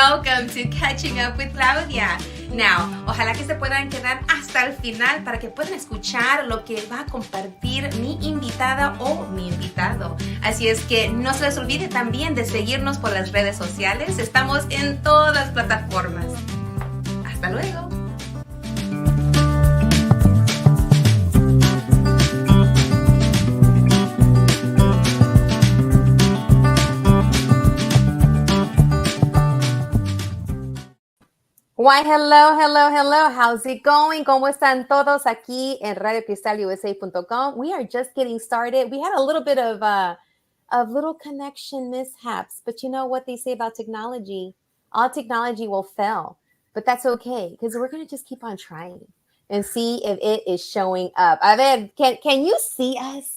welcome to Catching Up with Claudia. Now, ojalá que se puedan quedar hasta el final para que puedan escuchar lo que va a compartir mi invitada o mi invitado. Así es que no se les olvide también de seguirnos por las redes sociales. Estamos en todas las plataformas. Hasta luego. Why, hello. How's it going? ¿Cómo están todos aquí en RadioCristalUSA.com? We are just getting started. We had a little bit of little connection mishaps, but you know what they say about technology? All technology will fail, but that's okay because we're going to just keep on trying and see if it is showing up. A ver, can you see us?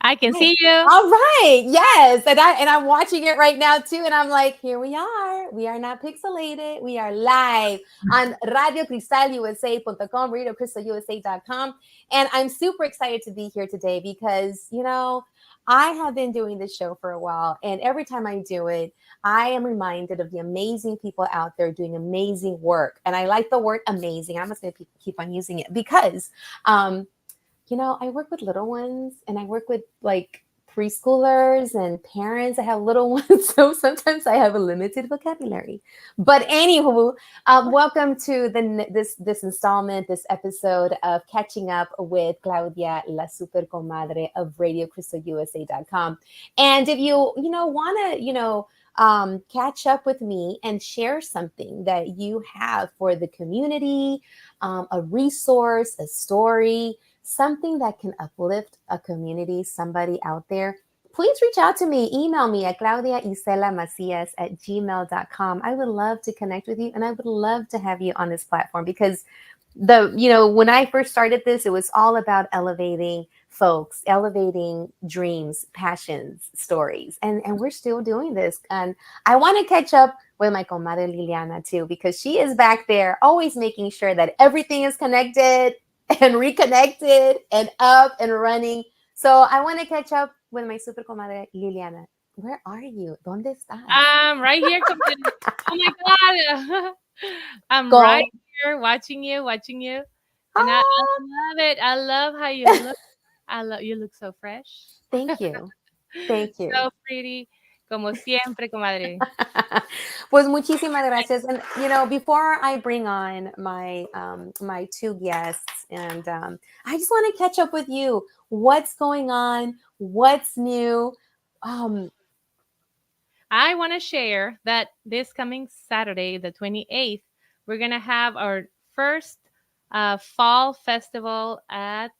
I can see you. All right. Yes. And I'm watching it right now too. And I'm like, here we are. We are not pixelated. We are live on RadioCristalUSA.com, RadioCristalUSA.com. And I'm super excited to be here today because, you know, I have been doing this show for a while. And every time I do it, I am reminded of the amazing people out there doing amazing work. And I like the word amazing. I'm just going to keep on using it because, you know, I work with little ones and I work with like preschoolers and parents that have little ones. So sometimes I have a limited vocabulary. But anywho, welcome to this installment, this episode of Catching Up with Claudia, La Super Comadre of RadioCristalUSA.com. And if you want to, catch up with me and share something that you have for the community, a resource, a story, something that can uplift a community, somebody out there, please reach out to me. Email me at claudiaiselamacias@gmail.com. I would love to connect with you, and I would love to have you on this platform because when I first started this, it was all about elevating folks, elevating dreams, passions, stories. And we're still doing this. And I want to catch up with my comadre Liliana too, because she is back there always making sure that everything is connected and reconnected and up and running. So I want to catch up with my super comadre Liliana. Where are you? ¿Dónde estás? I'm right here. Oh my God. I'm right here watching you. And I love it. I love how you look. You look so fresh. Thank you. So pretty. Como siempre, comadre. Pues muchísimas gracias. And, before I bring on my my two guests, and I just want to catch up with you. What's going on? What's new? I want to share that this coming Saturday, the 28th, we're going to have our first fall festival at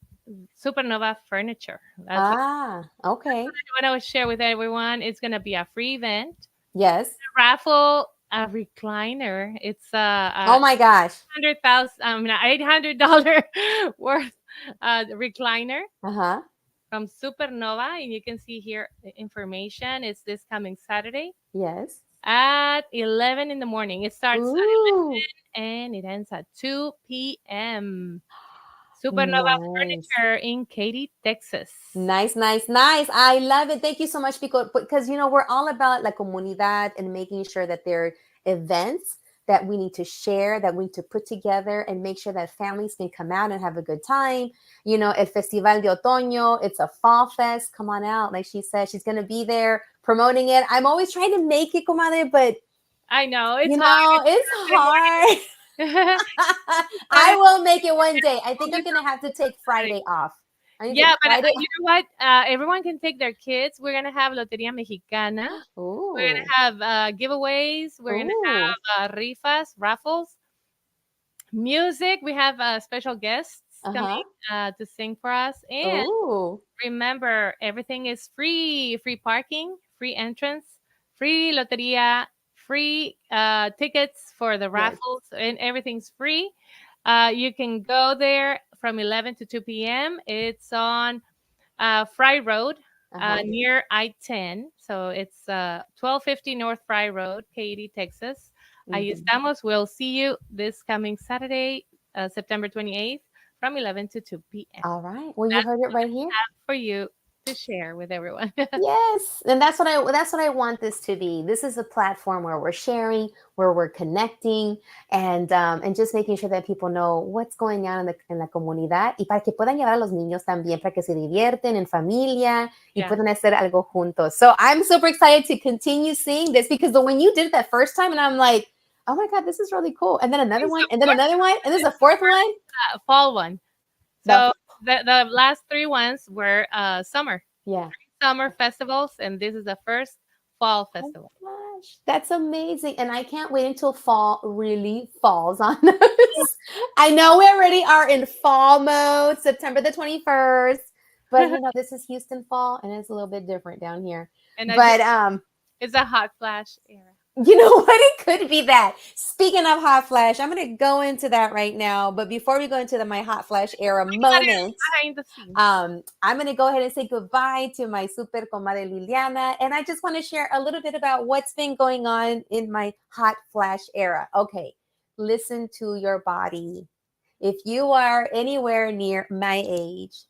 Supernova Furniture. Okay. What I want to share with everyone, it's going to be a free event. Yes. Raffle a recliner. It's oh my gosh, $800 worth recliner. From Supernova, and you can see here the information. It's this coming Saturday. Yes. At 11 in the morning. It starts at 11 and it ends at 2 p.m. Supernova Furniture in Katy, Texas. Nice. I love it. Thank you so much because we're all about la comunidad and making sure that there are events that we need to share, that we need to put together and make sure that families can come out and have a good time. El Festival de Otoño, it's a fall fest. Come on out. Like she said, she's going to be there promoting it. I'm always trying to make it, comadre, but I know, it's hard. It's hard. I will make it one day. I think I'm going to have to take Friday off. Yeah, but you know what? Everyone can take their kids. We're going to have Loteria Mexicana. Ooh. We're going to have giveaways. We're going to have rifas, raffles, music. We have special guests coming to sing for us. And remember, everything is free. Free parking, free entrance, free Loteria, free tickets for the raffles, and everything's free. You can go there from 11 to 2 p.m. It's on Fry Road near I-10. So it's 1250 North Fry Road, Katy, Texas. Ahí estamos. We'll see you this coming Saturday, September 28th from 11 to 2 p.m. All right. Well, you heard it right here. For you to share with everyone. Yes, and that's what I want this to be. This is a platform where we're sharing, where we're connecting, and just making sure that people know what's going on en la comunidad y para que puedan llevar a los niños también para que se divierten en familia y puedan hacer algo juntos. So I'm super excited to continue seeing this because when you did it that first time, and I'm like, oh my God, this is really cool. And then another one, and then another one, and this is the fourth one, fall one. So the last three ones were summer. Yeah. Summer festivals, and this is the first fall festival. Oh gosh, that's amazing. And I can't wait until fall really falls on us. I know we already are in fall mode, September the 21st. But this is Houston fall and it's a little bit different down here. And it's a hot flash era. You know what? It could be that. Speaking of hot flash, I'm going to go into that right now. But before we go into my hot flash era moment, I'm going to go ahead and say goodbye to my super comadre Liliana. And I just want to share a little bit about what's been going on in my hot flash era. Okay, listen to your body. If you are anywhere near my age,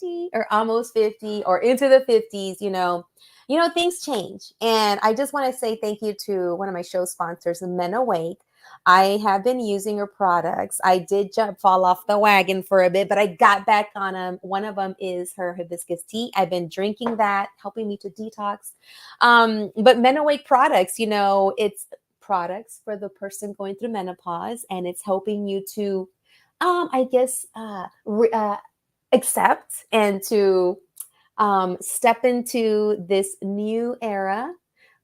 50 or almost 50 or into the 50s, things change. And I just want to say thank you to one of my show sponsors, Men Awake. I have been using your products. I did fall off the wagon for a bit, but I got back on them. One of them is her hibiscus tea. I've been drinking that, helping me to detox. But Men Awake products, it's products for the person going through menopause, and it's helping you to, accept and to step into this new era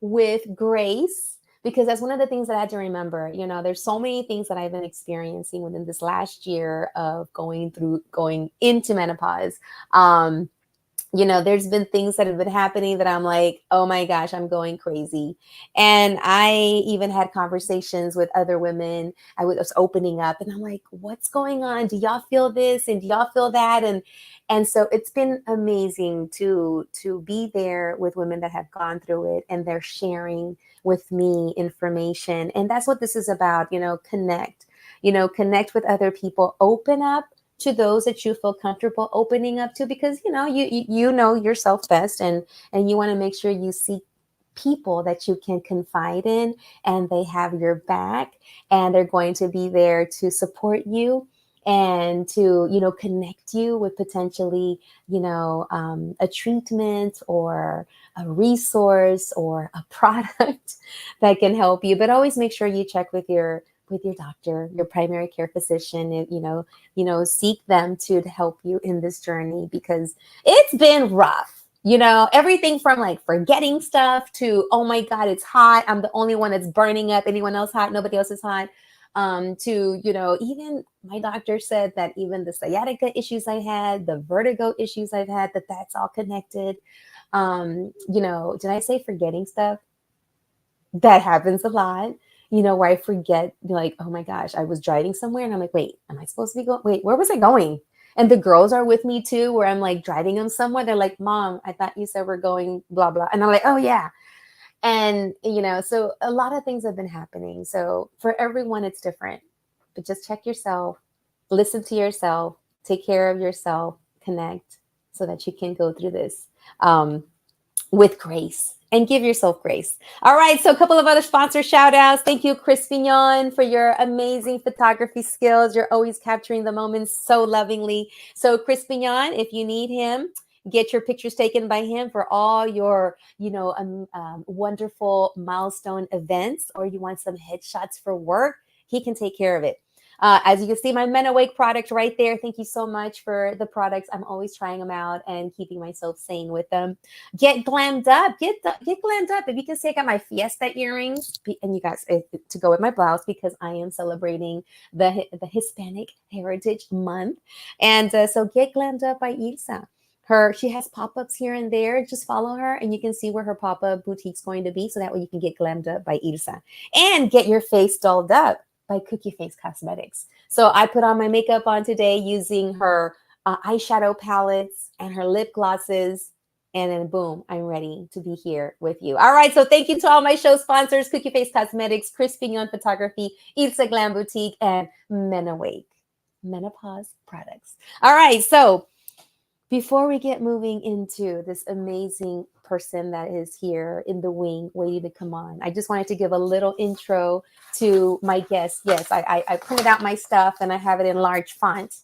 with grace, because that's one of the things that I had to remember. There's so many things that I've been experiencing within this last year of going into menopause. There's been things that have been happening that I'm like, oh my gosh, I'm going crazy. And I even had conversations with other women. I was opening up and I'm like, what's going on? Do y'all feel this? And do y'all feel that? And so it's been amazing to be there with women that have gone through it, and they're sharing with me information. And that's what this is about, connect with other people, open up to those that you feel comfortable opening up to, because you know yourself best, and you want to make sure you seek people that you can confide in, and they have your back, and they're going to be there to support you and to connect you with potentially a treatment or a resource or a product that can help you. But always make sure you check with your doctor, your primary care physician, seek them to help you in this journey, because it's been rough. Everything from like forgetting stuff to, oh my God, it's hot, I'm the only one that's burning up, anyone else hot, nobody else is hot, to, even my doctor said that even the sciatica issues I had, the vertigo issues I've had, that's all connected. Did I say forgetting stuff? That happens a lot. Where I forget, like, oh my gosh, I was driving somewhere and I'm like, wait, am I supposed to be going? Wait, where was I going? And the girls are with me too, where I'm like driving them somewhere. They're like, Mom, I thought you said we're going blah, blah. And I'm like, oh yeah. And, so a lot of things have been happening. So for everyone, it's different, but just check yourself, listen to yourself, take care of yourself, connect so that you can go through this with grace. And give yourself grace. All right. So a couple of other sponsor shout outs. Thank you, Chris Pignon, for your amazing photography skills. You're always capturing the moments so lovingly. So Chris Pignon, if you need him, get your pictures taken by him for all your, wonderful milestone events, or you want some headshots for work, he can take care of it. As you can see, my Men Awake product right there. Thank you so much for the products. I'm always trying them out and keeping myself sane with them. Get glammed up. Get glammed up. If you can see, I got my Fiesta earrings, and you guys, to go with my blouse, because I am celebrating the Hispanic Heritage Month. And so get glammed up by Ilsa. She has pop-ups here and there. Just follow her and you can see where her pop-up boutique's going to be. So that way you can get glammed up by Ilsa. And get your face dolled up by Cookie Face Cosmetics. So I put on my makeup on today using her eyeshadow palettes and her lip glosses. And then boom, I'm ready to be here with you. All right. So thank you to all my show sponsors, Cookie Face Cosmetics, Chris Pignon Photography, Ilsa Glam Boutique, and Men Awake Menopause Products. All right. So before we get moving into this amazing person that is here in the wing waiting to come on, I just wanted to give a little intro to my guest. Yes, I printed out my stuff and I have it in large font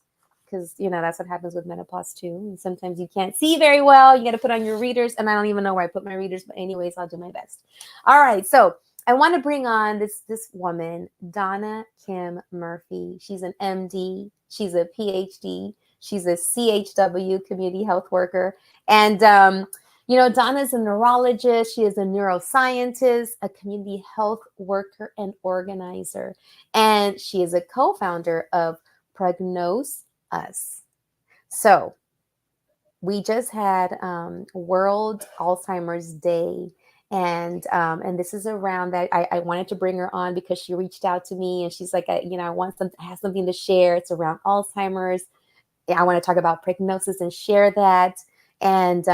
because, you know, that's what happens with menopause too. And sometimes you can't see very well. You got to put on your readers, and I don't even know where I put my readers. But anyways, I'll do my best. All right. So I want to bring on this woman, Donna Kim Murphy. She's an MD. She's a PhD. She's a CHW, community health worker. And, you know, Donna's a neurologist. She is a neuroscientist, a community health worker and organizer. And she is a co-founder of Prognose Us. So we just had World Alzheimer's Day. And this is around that. I wanted to bring her on because she reached out to me and she's like, you know, I want have something to share. It's around Alzheimer's. I want to talk about prognosis and share that. And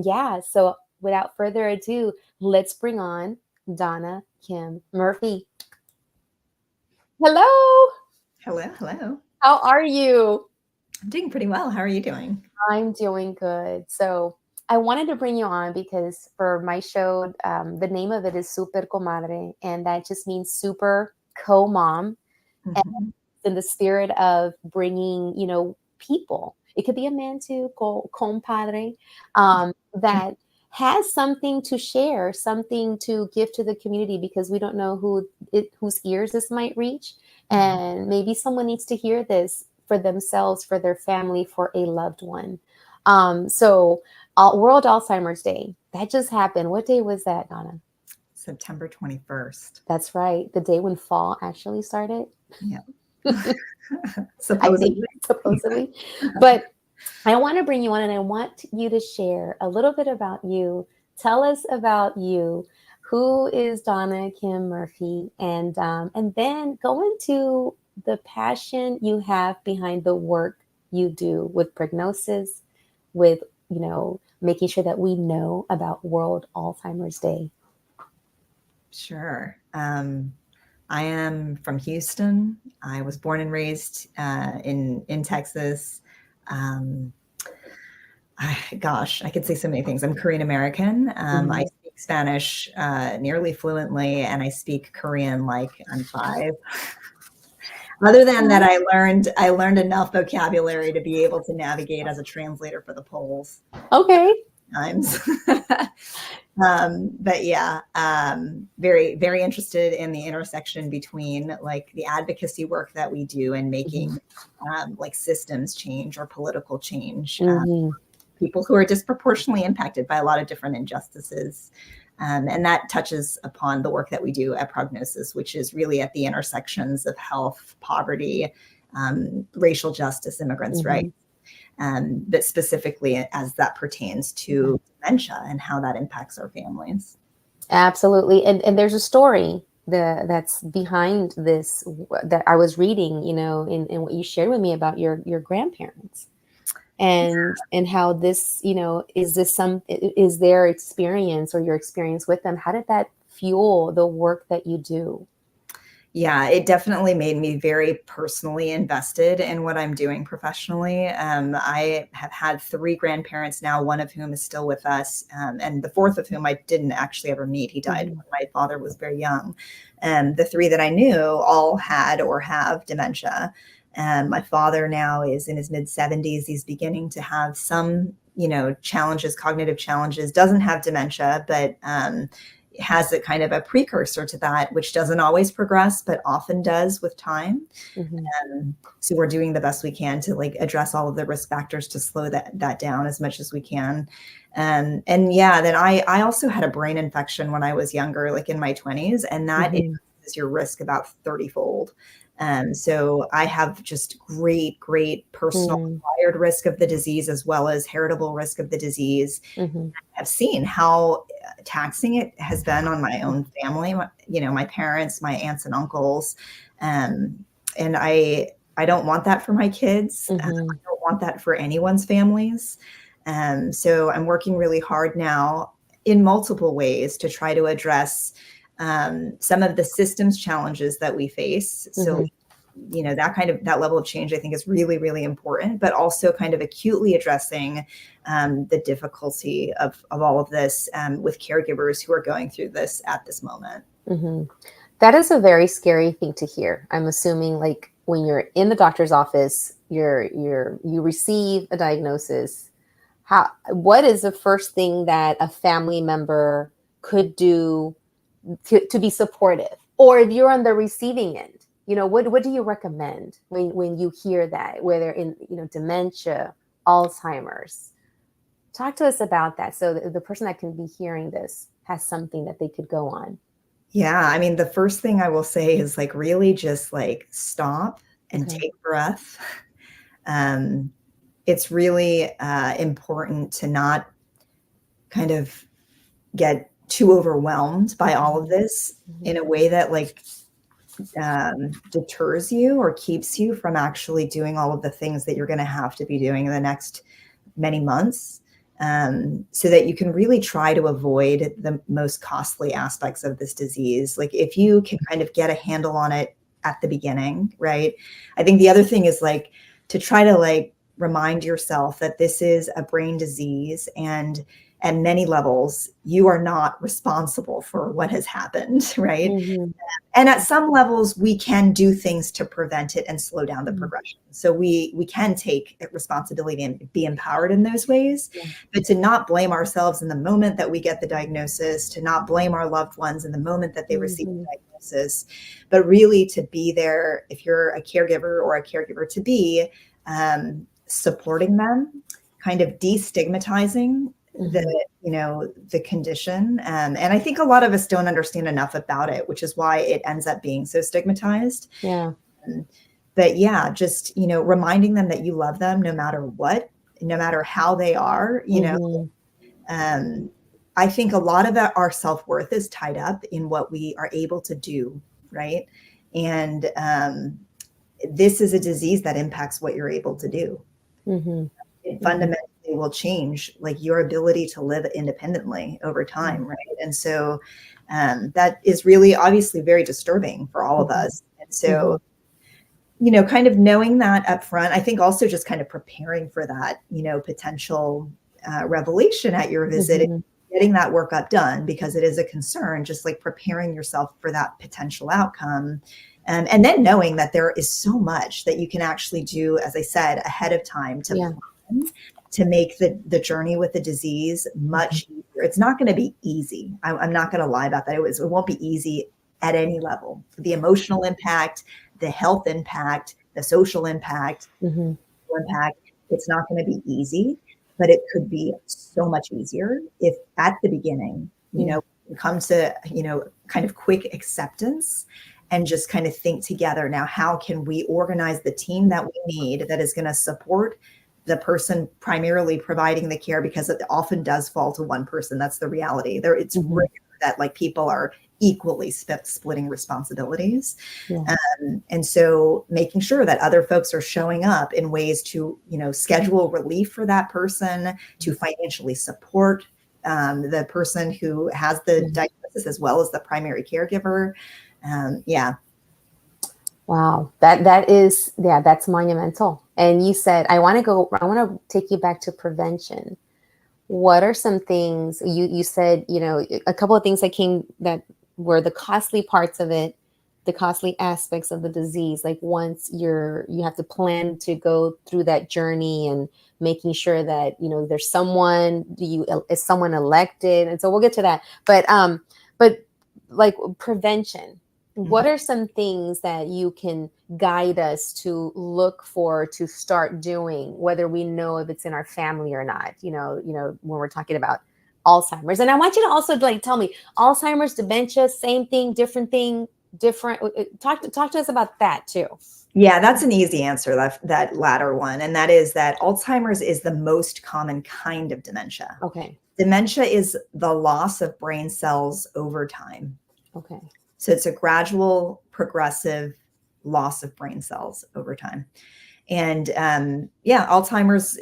yeah, so without further ado, let's bring on Donna Kim Murphy. Hello. Hello, hello. How are you? I'm doing pretty well. How are you doing? I'm doing good. So I wanted to bring you on because for my show, the name of it is Super Comadre, and that just means super co-mom. Mm-hmm. And in the spirit of bringing, you know, people, it could be a man too, compadre, that has something to share, something to give to the community, because we don't know whose ears this might reach. And maybe someone needs to hear this for themselves, for their family, for a loved one. So World Alzheimer's Day, that just happened. What day was that, Donna? September 21st. That's right. The day when fall actually started. Yeah. Supposedly. But I want to bring you on and I want you to share a little bit about you. Tell us about you. Who is Donna Kim Murphy? And then go into the passion you have behind the work you do with prognosis, with, you know, making sure that we know about World Alzheimer's Day. Sure. I am from Houston. I was born and raised in Texas. Gosh, I could say so many things. I'm Korean American. I speak Spanish nearly fluently, and I speak Korean like I'm 5. Other than that, I learned enough vocabulary to be able to navigate as a translator for the polls. Okay. Times. But yeah, very, very interested in the intersection between like the advocacy work that we do and making like systems change or political change. People who are disproportionately impacted by a lot of different injustices. And that touches upon the work that we do at Prognosis, which is really at the intersections of health, poverty, racial justice, immigrants' rights. But specifically as that pertains to dementia and how that impacts our families. Absolutely. And there's a story that's behind this that I was reading, you know, in what you shared with me about your grandparents and how this, you know, is their experience or your experience with them? How did that fuel the work that you do? Yeah, it definitely made me very personally invested in what I'm doing professionally. I have had 3 grandparents now, one of whom is still with us, and the 4th of whom I didn't actually ever meet. He died when my father was very young. The 3 that I knew all had or have dementia. My father now is in his mid-70s. He's beginning to have some, you know, challenges, cognitive challenges, doesn't have dementia, but has a kind of a precursor to that, which doesn't always progress, but often does with time. So we're doing the best we can to like address all of the risk factors to slow that down as much as we can. And yeah, then I also had a brain infection when I was younger, like in my 20s, and that increases your risk about 30-fold. So I have just great personal acquired risk of the disease as well as heritable risk of the disease. I've seen how taxing it has been on my own family, you know, my parents, my aunts and uncles. And I don't want that for my kids. I don't want that for anyone's families. So I'm working really hard now in multiple ways to try to address some of the systems challenges that we face. So that level of change, I think, is really, really important, but also kind of acutely addressing the difficulty of all of this with caregivers who are going through this at this moment. Mm-hmm. That is a very scary thing to hear. I'm assuming, like, when you're in the doctor's office, you receive a diagnosis. What is the first thing that a family member could do to be supportive? Or if you're on the receiving end, what do you recommend when you hear that, whether in, dementia, Alzheimer's? Talk to us about that, so the person that can be hearing this has something that they could go on. Yeah, I mean, the first thing I will say is, like, really just, like, stop and take breath. It's really important to not kind of get too overwhelmed by all of this in a way that, like, deters you or keeps you from actually doing all of the things that you're going to have to be doing in the next many months. So that you can really try to avoid the most costly aspects of this disease. Like, if you can kind of get a handle on it at the beginning, right? I think the other thing is, like, to try to, like, remind yourself that this is a brain disease, and at many levels, you are not responsible for what has happened, right? Mm-hmm. And at some levels, we can do things to prevent it and slow down the progression. So we can take responsibility and be empowered in those ways, but to not blame ourselves in the moment that we get the diagnosis, to not blame our loved ones in the moment that they receive the diagnosis, but really to be there, if you're a caregiver or a caregiver to be, supporting them, kind of destigmatizing the condition. And I think a lot of us don't understand enough about it, which is why it ends up being so stigmatized. Yeah. But yeah, just, reminding them that you love them no matter what, no matter how they are, I think a lot of our self-worth is tied up in what we are able to do. Right. And this is a disease that impacts what you're able to do. It fundamentally will change, like, your ability to live independently over time, right? And so that is really obviously very disturbing for all of us. And so, kind of knowing that up front, I think also just kind of preparing for that, potential revelation at your visit, getting that workup done, because it is a concern, just like preparing yourself for that potential outcome. And then knowing that there is so much that you can actually do, as I said, ahead of time to make the journey with the disease much easier. It's not going to be easy. I'm not going to lie about that. It won't be easy at any level. The emotional impact, the health impact, the social impact, it's not going to be easy, but it could be so much easier if at the beginning, we come to, kind of quick acceptance and just kind of think together, now, how can we organize the team that we need that is going to support the person primarily providing the care, because it often does fall to one person. That's the reality. It's rare that, like, people are equally splitting responsibilities. And so making sure that other folks are showing up in ways to, schedule relief for that person, to financially support the person who has the diagnosis, as well as the primary caregiver. Wow. That's monumental. And you said, I want to take you back to prevention. What are some things you said, a couple of things that were the costly parts of it, the costly aspects of the disease. Like, once you have to plan to go through that journey, and making sure that, there's someone, is someone elected. And so we'll get to that. But like, prevention, what are some things that you can guide us to look for, to start doing, whether we know if it's in our family or not, when we're talking about Alzheimer's? And I want you to also, like, tell me, Alzheimer's, dementia, same thing, different thing, different. Talk to us about that too. Yeah, that's an easy answer, that latter one. And that is that Alzheimer's is the most common kind of dementia. Okay. Dementia is the loss of brain cells over time. Okay. So it's a gradual, progressive loss of brain cells over time. And Alzheimer's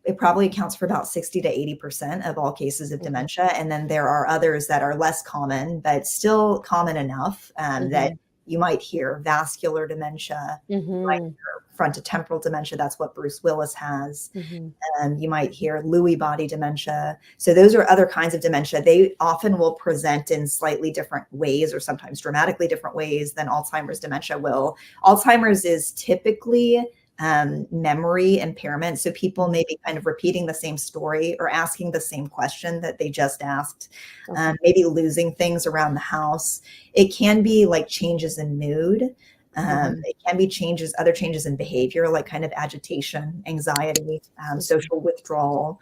it probably accounts for about 60 to 80% of all cases of dementia. And then there are others that are less common, but still common enough that You might hear vascular dementia, you might hear frontotemporal dementia. That's what Bruce Willis has. You might hear Lewy body dementia. So those are other kinds of dementia. They often will present in slightly different ways, or sometimes dramatically different ways than Alzheimer's dementia will. Alzheimer's is typically memory impairment. So people may be kind of repeating the same story or asking the same question that they just asked, maybe losing things around the house. It can be like changes in mood. It can be other changes in behavior, like kind of agitation, anxiety, social withdrawal.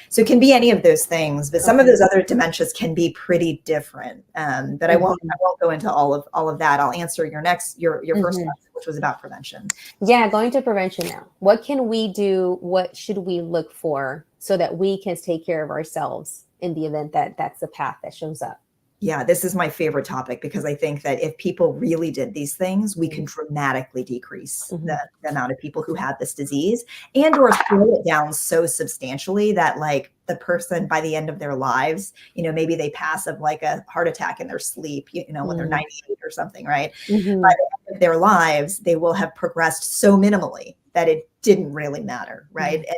So it can be any of those things, but some of those other dementias can be pretty different. But I won't go into all of that. I'll answer your first question, which was about prevention. Yeah, going to prevention now. What can we do? What should we look for so that we can take care of ourselves in the event that that's the path that shows up? Yeah, this is my favorite topic, because I think that if people really did these things, we can dramatically decrease the amount of people who have this disease, and or slow it down so substantially that like the person by the end of their lives, maybe they pass of like a heart attack in their sleep, when they're 98 or something, right? By the end of their lives, they will have progressed so minimally that it didn't really matter, right? And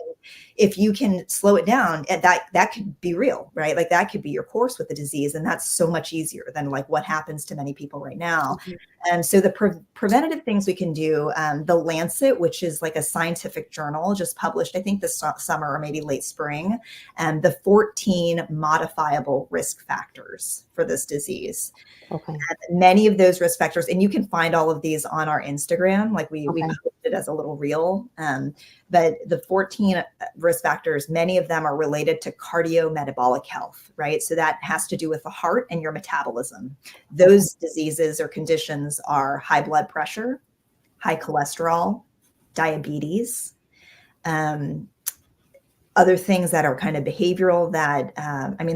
if you can slow it down, that could be real, right? Like that could be your course with the disease, and that's so much easier than like what happens to many people right now. And so the preventative things we can do, the Lancet, which is like a scientific journal, just published, I think this summer or maybe late spring, the 14 modifiable risk factors for this disease. And many of those risk factors, and you can find all of these on our Instagram, like we posted as a little reel. But the 14 risk factors, many of them are related to cardiometabolic health, right? So that has to do with the heart and your metabolism. Those diseases or conditions are high blood pressure, high cholesterol, diabetes, other things that are kind of behavioral that,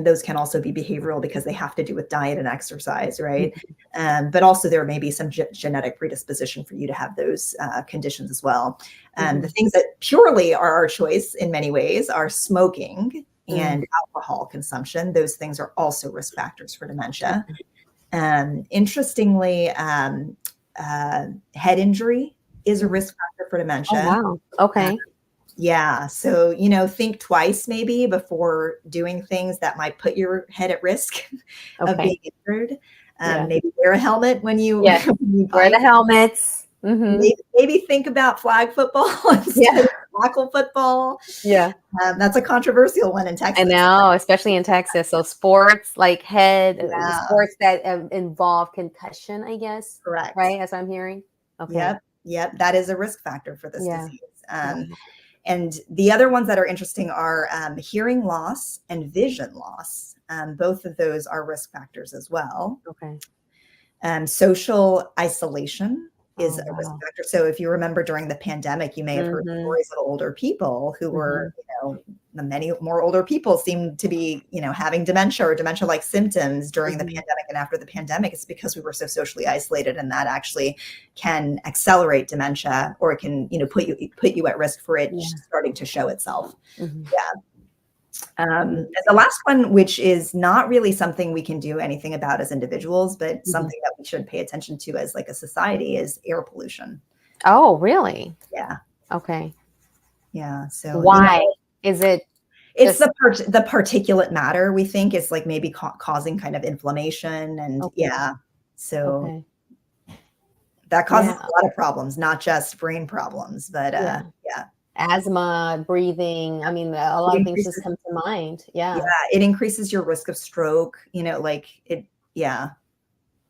those can also be behavioral because they have to do with diet and exercise, right? But also there may be some genetic predisposition for you to have those conditions as well. The things that purely are our choice in many ways are smoking and alcohol consumption. Those things are also risk factors for dementia. Interestingly, head injury is a risk factor for dementia. Oh, wow. Okay. Yeah. So, think twice maybe before doing things that might put your head at risk of being injured. Maybe wear a helmet when you, wear the helmets. Maybe think about flag football instead of tackle football. Yeah. That's a controversial one in Texas. I know, especially in Texas. So sports like sports that involve concussion, I guess. Correct. Right? As I'm hearing. Okay. Yep. That is a risk factor for this disease. And the other ones that are interesting are hearing loss and vision loss. Both of those are risk factors as well. Okay. Social isolation is a risk factor. So if you remember during the pandemic, you may have heard stories of older people who were, many more older people seem to be, having dementia or dementia-like symptoms during the pandemic and after the pandemic. It's because we were so socially isolated, and that actually can accelerate dementia, or it can, put you at risk for it starting to show itself. And the last one, which is not really something we can do anything about as individuals, but something that we should pay attention to as like a society, is air pollution. Oh, really? Yeah. Okay. Yeah. So why is it? It's the particulate matter, we think, is like maybe causing kind of inflammation, and so that causes a lot of problems, not just brain problems, but asthma, breathing. I mean, a lot of things just come to mind. Yeah. It increases your risk of stroke,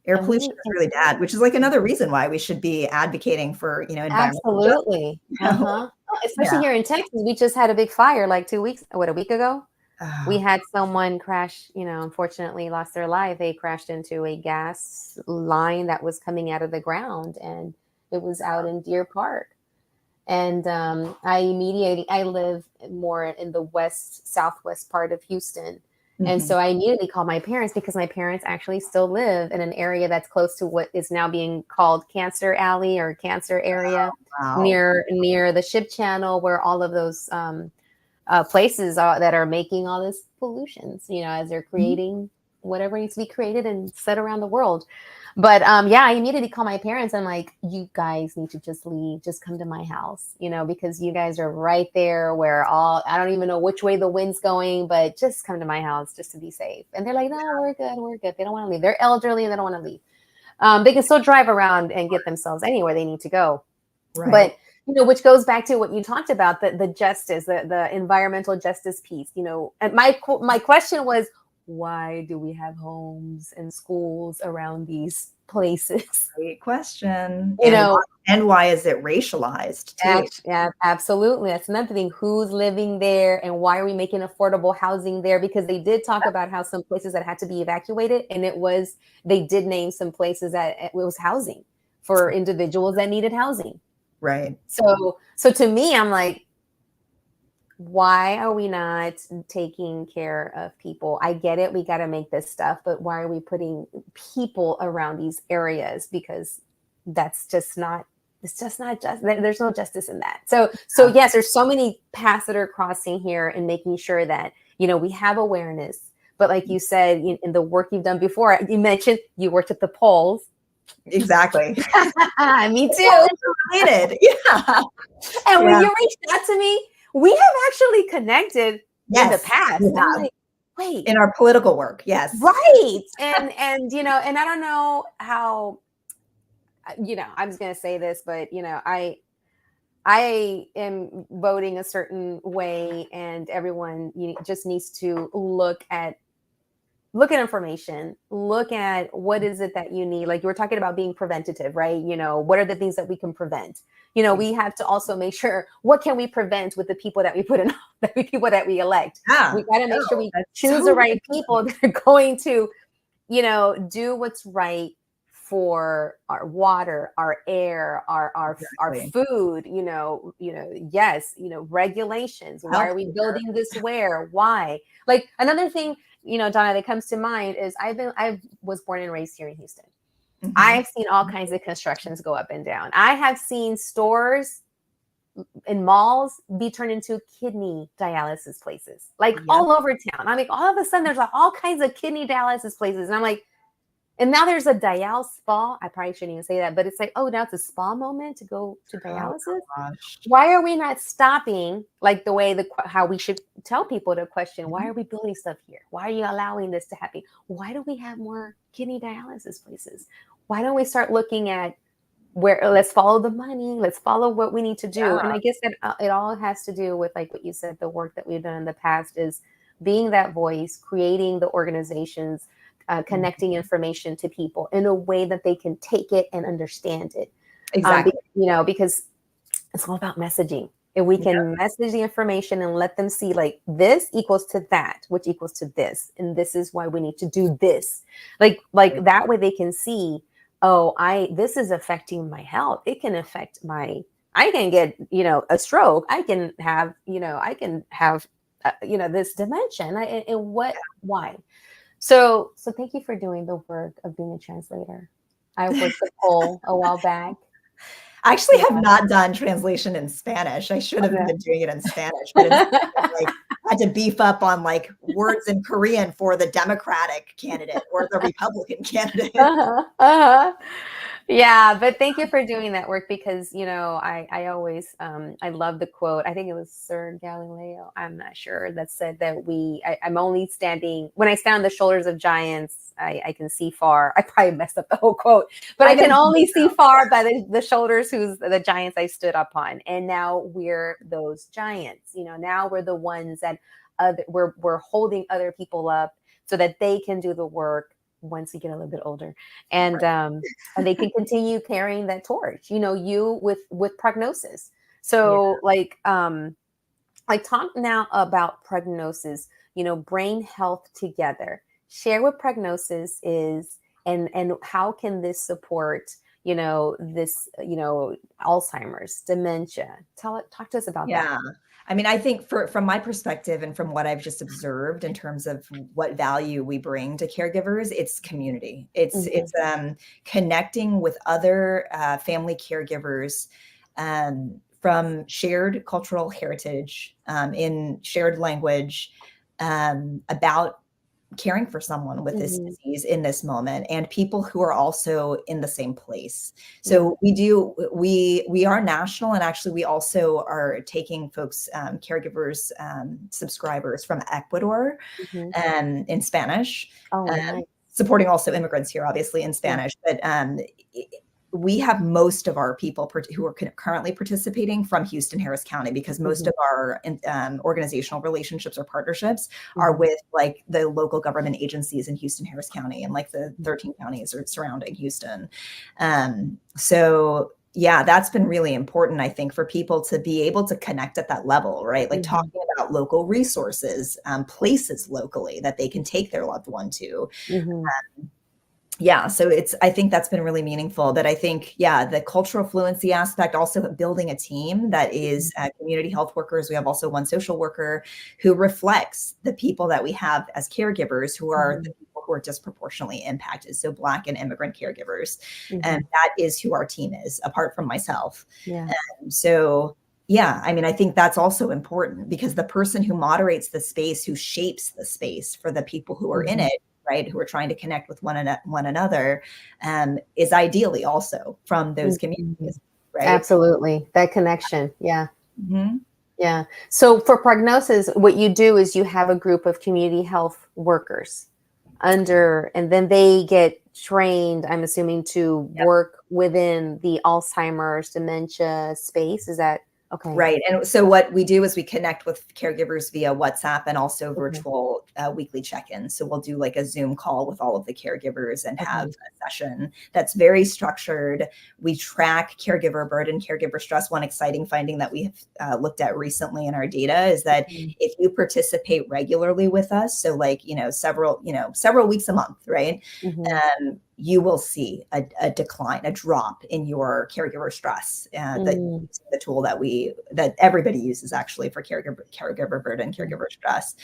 Air pollution is really bad, which is like another reason why we should be advocating for, environmental absolutely. Especially here in Texas, we just had a big fire like a week ago. We had someone crash, unfortunately lost their life. They crashed into a gas line that was coming out of the ground, and it was out in Deer Park. And I live more in the southwest part of Houston. And so I immediately called my parents, because my parents actually still live in an area that's close to what is now being called Cancer Alley or Cancer Area, near the ship channel, where all of those places are that are making all this pollutions, as they're creating whatever needs to be created and set around the world. But yeah, I immediately call my parents. I'm like, you guys need to just leave, just come to my house, because you guys are right there where I don't even know which way the wind's going, but just come to my house just to be safe. And they're like, no, we're good. We're good. They don't want to leave. They're elderly and they don't want to leave. They can still drive around and get themselves anywhere they need to go. Right. But, which goes back to what you talked about, the justice, the environmental justice piece, and my question was, why do we have homes and schools around these places? Great question. And why is it racialized too? Yeah, absolutely. That's another thing. Who's living there and why are we making affordable housing there? Because they did talk about how some places that had to be evacuated, and they did name some places that it was housing for individuals that needed housing. Right. So to me, I'm like, why are we not taking care of people? I get it. We got to make this stuff, but why are we putting people around these areas? Because it's just not just, there's no justice in that. So yes, there's so many paths that are crossing here and making sure that, we have awareness. But like you said, in the work you've done before, you mentioned you worked at the polls. Exactly. Me too. Related. Yeah. And when you reached out to me, we have actually connected in the past. Yeah. I'm like, wait. In our political work, yes. Right. And and I don't know how, I'm just going to say this, but, I am voting a certain way, and everyone just needs to look at information, look at what is it that you need. Like you were talking about being preventative, right? What are the things that we can prevent? We have to also make sure, what can we prevent with the people that we put in, the people that we elect? Yeah. We got to make sure we choose the right people that are going to, do what's right for our water, our air, our food, yes, regulations. Why are we building this where? Why? Like another thing, Donna, that comes to mind is I was born and raised here in Houston. Mm-hmm. I've seen all kinds of constructions go up and down. I have seen stores in malls be turned into kidney dialysis places, all over town. I mean, all of a sudden there's all kinds of kidney dialysis places. And I'm like, and now there's a dial spa. I probably shouldn't even say that, but it's like, oh, now it's a spa moment to go to dialysis. Oh, why are we not stopping, like the way how we should tell people to question, why are we building stuff here? Why are you allowing this to happen? Why don't we have more kidney dialysis places? Why don't we start looking at let's follow the money, let's follow what we need to do. Yeah. And I guess that it all has to do with, like what you said, the work that we've done in the past is being that voice, creating the organizations, connecting information to people in a way that they can take it and understand it. Exactly. Because it's all about messaging. If we can message the information and let them see, like, this equals to that, which equals to this, and this is why we need to do this. Like that way they can see, this is affecting my health. It can affect I can get, a stroke. I can have, this dementia. Why? So thank you for doing the work of being a translator. I worked the poll a while back. I actually have not done translation in Spanish. I should have been doing it in Spanish, but I had to beef up on words in Korean for the Democratic candidate or the Republican candidate. Yeah, but thank you for doing that work, because I always I love the quote. I think it was Sir Galileo, I'm not sure, that said that I'm only standing when I stand on the shoulders of giants. I can see far. I probably messed up the whole quote, but I can only see far by the shoulders the giants I stood upon. And now we're those giants. Now we're the ones that we're holding other people up so that they can do the work once you get a little bit older, and and they can continue carrying that torch, you with prognosis. So talk now about prognosis, brain health together. Share what prognosis is, and how can this support, this, Alzheimer's, dementia. Talk to us about that. I mean, I think from my perspective and from what I've just observed in terms of what value we bring to caregivers, it's community. It's connecting with other family caregivers from shared cultural heritage, in shared language, about caring for someone with this disease in this moment, and people who are also in the same place. So we are national, and actually we also are taking folks, caregivers, subscribers from Ecuador, in Spanish, supporting also immigrants here, obviously in Spanish, but we have most of our people who are currently participating from Houston, Harris County, because most of our organizational relationships or partnerships are with like the local government agencies in Houston, Harris County, and like the 13 counties surrounding Houston. So yeah, that's been really important, I think, for people to be able to connect at that level, right? Like talking about local resources, places locally that they can take their loved one to. Yeah, so I think that's been really meaningful. But I think, yeah, the cultural fluency aspect, also building a team that is community health workers. We have also one social worker who reflects the people that we have as caregivers, who are the people who are disproportionately impacted. So Black and immigrant caregivers. And that is who our team is, apart from myself. So yeah, I mean, I think that's also important, because the person who moderates the space, who shapes the space for the people who are in it, right, who are trying to connect with one another, is ideally also from those communities, right? Absolutely, that connection. Yeah. Yeah. So for prognosis, what you do is you have a group of community health workers and then they get trained, I'm assuming, to work within the Alzheimer's, dementia space. Is that okay? Right. And so what we do is we connect with caregivers via WhatsApp and also virtual weekly check-ins. So we'll do like a Zoom call with all of the caregivers and have a session that's very structured. We track caregiver burden, caregiver stress. One exciting finding that we have looked at recently in our data is that if you participate regularly with us, so like, several weeks a month, right? You will see a decline, a drop in your caregiver stress. The tool that everybody uses actually for caregiver burden, caregiver stress.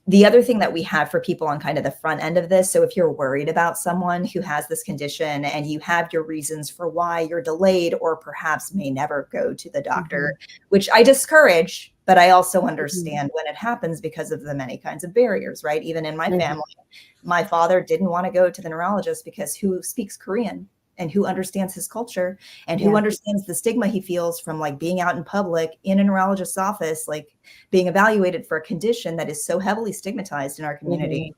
The other thing that we have for people on kind of the front end of this, so if you're worried about someone who has this condition and you have your reasons for why you're delayed or perhaps may never go to the doctor, which I discourage, but I also understand when it happens because of the many kinds of barriers, right? Even in my family, my father didn't want to go to the neurologist because who speaks Korean and who understands his culture and who understands the stigma he feels from like being out in public in a neurologist's office, like being evaluated for a condition that is so heavily stigmatized in our community.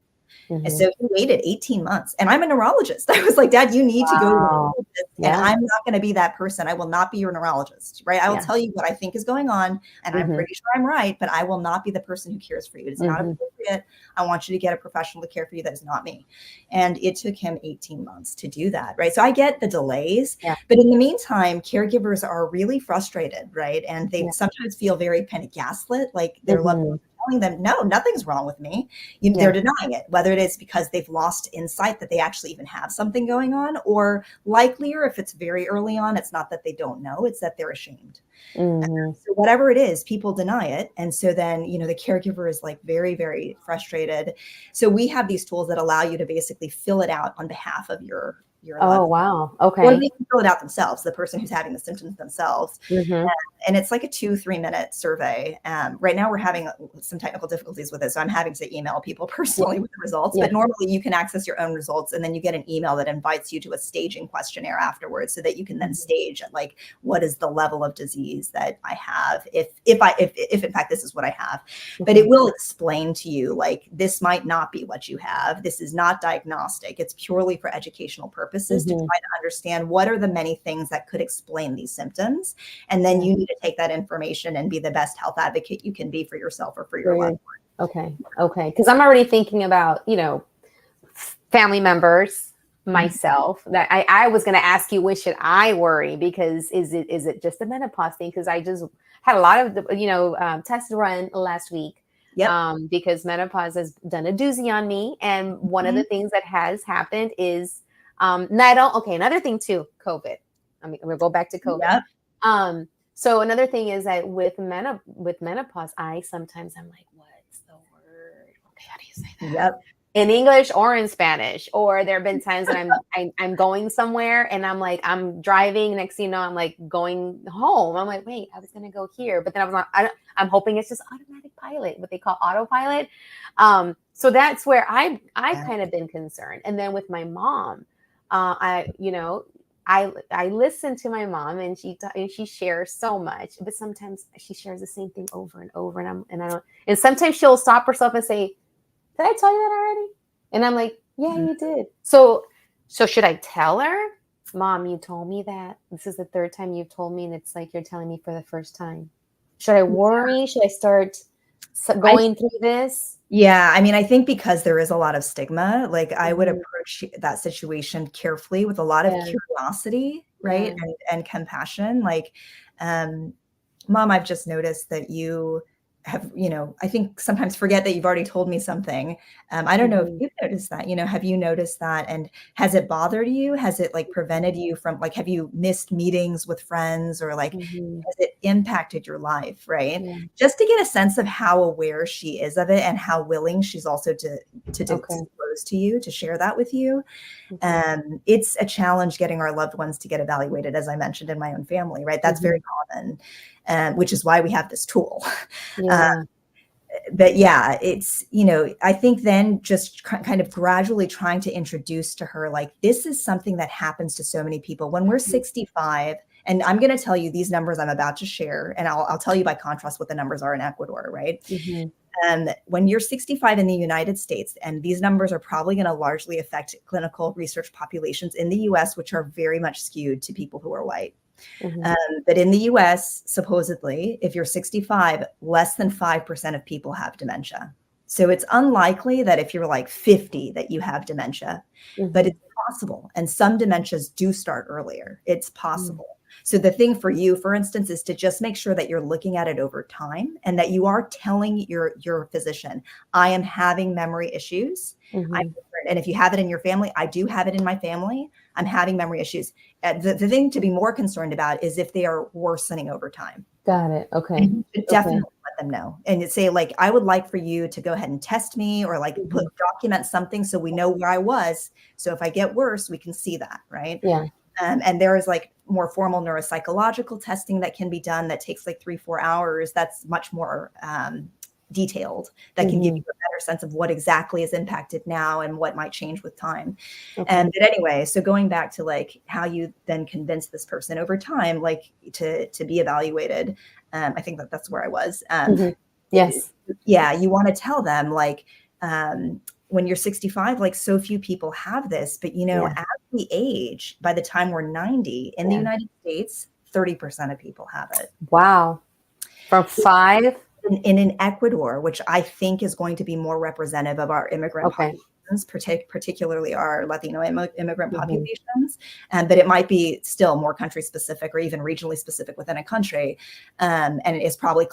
And so he waited 18 months, and I'm a neurologist. I was like, Dad, you need to go to the neurologist, and I'm not going to be that person. I will not be your neurologist, right? I will tell you what I think is going on, and I'm pretty sure I'm right, but I will not be the person who cares for you. It is not appropriate. I want you to get a professional to care for you. That is not me. And it took him 18 months to do that, right? So I get the delays, but in the meantime, caregivers are really frustrated, right? And they sometimes feel very kind of gaslit, like their loved ones telling them, no, nothing's wrong with me. They're denying it, whether it is because they've lost insight that they actually even have something going on, or likelier, if it's very early on, it's not that they don't know, it's that they're ashamed. So whatever it is, people deny it. And so then, the caregiver is like very, very frustrated. So we have these tools that allow you to basically fill it out on behalf of your wow. Okay. Or they can fill it out themselves, the person who's having the symptoms themselves. And it's like a 2-3 minute survey. Right now we're having some technical difficulties with it, so I'm having to email people personally with the results. But normally you can access your own results, and then you get an email that invites you to a staging questionnaire afterwards, so that you can then stage like, what is the level of disease that I have, if in fact this is what I have. But it will explain to you, like, this might not be what you have. This is not diagnostic. It's purely for educational purposes to try to understand what are the many things that could explain these symptoms. And then you need to take that information and be the best health advocate you can be for yourself or for your loved one. Okay. Because I'm already thinking about, family members, myself, that I was going to ask you, when should I worry? Because is it just a menopause thing? Because I just had a lot of, tests run last week. Because menopause has done a doozy on me. And one of the things that has happened is, another thing too, COVID. I mean, we'll go back to COVID. So another thing is that with menopause, I'm like, what's the word? Okay, how do you say that? in English or in Spanish. Or there have been times that I'm going somewhere and I'm like, I'm driving. Next thing you know, I'm like going home. I'm like, wait, I was going to go here. But then I was like, I'm hoping it's just automatic pilot, what they call autopilot. So that's where I've kind of been concerned. And then with my mom, I listen to my mom and she shares so much, but sometimes she shares the same thing over and over. And sometimes she'll stop herself and say, did I tell you that already? And I'm like, yeah, you did. So should I tell her, Mom, you told me that? This is the third time you've told me, and it's like you're telling me for the first time. Should I worry? Should I start going through this? Yeah. I mean, I think because there is a lot of stigma, like I would approach that situation carefully with a lot of curiosity, right? And compassion. Like, Mom, I've just noticed that you have, I think sometimes forget that you've already told me something. I don't know if you've noticed that, have you noticed that? And has it bothered you? Has it like prevented you from like, have you missed meetings with friends or like, has it impacted your life? Right. Yeah. Just to get a sense of how aware she is of it and how willing she's also to disclose to you, to share that with you. It's a challenge getting our loved ones to get evaluated, as I mentioned in my own family, right? That's very common. Which is why we have this tool. But yeah, it's, I think then just kind of gradually trying to introduce to her, like, this is something that happens to so many people when we're 65. And I'm going to tell you these numbers I'm about to share, and I'll tell you by contrast what the numbers are in Ecuador, right? When you're 65 in the United States, and these numbers are probably going to largely affect clinical research populations in the US, which are very much skewed to people who are white. But in the US, supposedly, if you're 65, less than 5% of people have dementia. So it's unlikely that if you're like 50 that you have dementia, but it's possible. And some dementias do start earlier. It's possible. So the thing for you, for instance, is to just make sure that you're looking at it over time and that you are telling your physician, I am having memory issues. And if you have it in your family, I do have it in my family. I'm having memory issues. The thing to be more concerned about is if they are worsening over time. Got it. Okay. And you should definitely let them know and say, like, I would like for you to go ahead and test me or like document something so we know where I was. So if I get worse, we can see that. Right. Yeah. And there is like more formal neuropsychological testing that can be done that takes like 3-4 hours. That's much more detailed, that can give you a better sense of what exactly is impacted now and what might change with time. But anyway, so going back to like how you then convince this person over time, like to be evaluated. I think that's where I was. Yes. Yeah. You want to tell them like, when you're 65, like so few people have this, but as we age, by the time we're 90 in the United States, 30% of people have it. Wow. From 5? In Ecuador, which I think is going to be more representative of our immigrant populations, particularly our Latino immigrant populations, but it might be still more country specific or even regionally specific within a country. And it's probably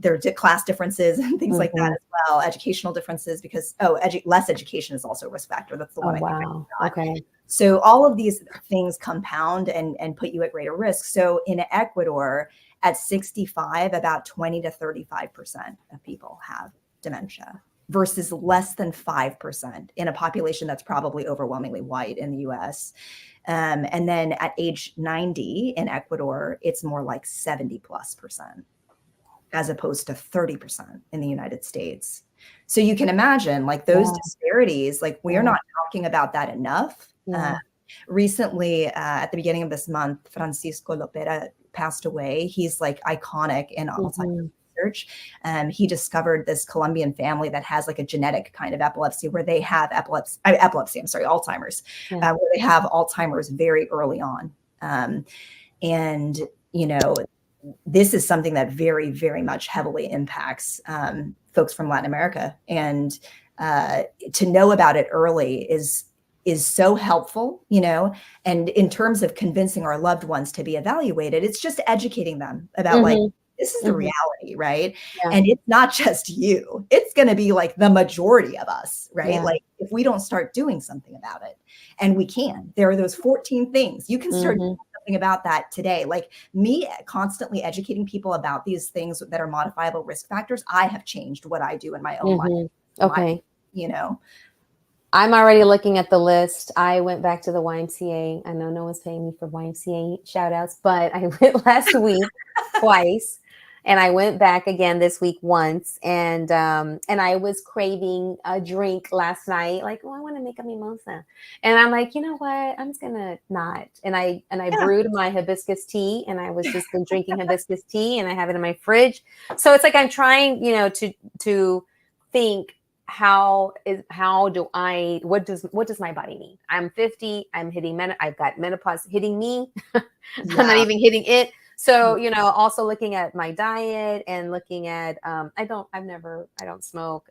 there are class differences and things like that as well, educational differences, because less education is also a risk factor. That's the one I think I got. Okay. So all of these things compound and put you at greater risk. So in Ecuador, at 65, about 20 to 35% of people have dementia versus less than 5% in a population that's probably overwhelmingly white in the US. And then at age 90 in Ecuador, it's more like 70+%, as opposed to 30% in the United States. So you can imagine like those disparities, like we are not talking about that enough. Recently, at the beginning of this month, Francisco Lopera passed away. He's like iconic in Alzheimer's research. He discovered this Colombian family that has like a genetic kind of epilepsy where they have Alzheimer's, where they have Alzheimer's very early on. And, this is something that very, very much heavily impacts folks from Latin America. And to know about it early is so helpful, and in terms of convincing our loved ones to be evaluated, it's just educating them about like, this is the reality, right? Yeah. And it's not just you, it's going to be like the majority of us, right? Yeah. Like if we don't start doing something about it, and we can, there are those 14 things you can start doing something about that today. Like me constantly educating people about these things that are modifiable risk factors. I have changed what I do in my own life. Okay. I'm already looking at the list. I went back to the YMCA. I know no one's paying me for YMCA shout outs, but I went last week twice. And I went back again this week once. And I was craving a drink last night. Like, oh, I want to make a mimosa. And I'm like, you know what? I'm just gonna not. And I brewed my hibiscus tea, and I was just been drinking hibiscus tea, and I have it in my fridge. So it's like I'm trying, to think, what does my body need? I'm 50. I'm hitting I've got menopause hitting me. I'm not even hitting it. So, also looking at my diet and looking at, I don't smoke.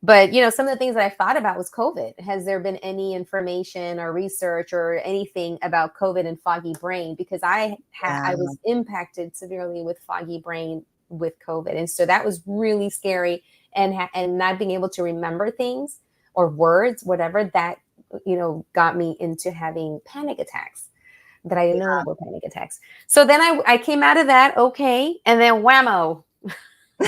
But, some of the things that I thought about was COVID. Has there been any information or research or anything about COVID and foggy brain? Because I was impacted severely with foggy brain with COVID. And so that was really scary. And not being able to remember things or words, whatever, that, got me into having panic attacks that I didn't know were panic attacks. So then I came out of that. Okay. And then whammo. I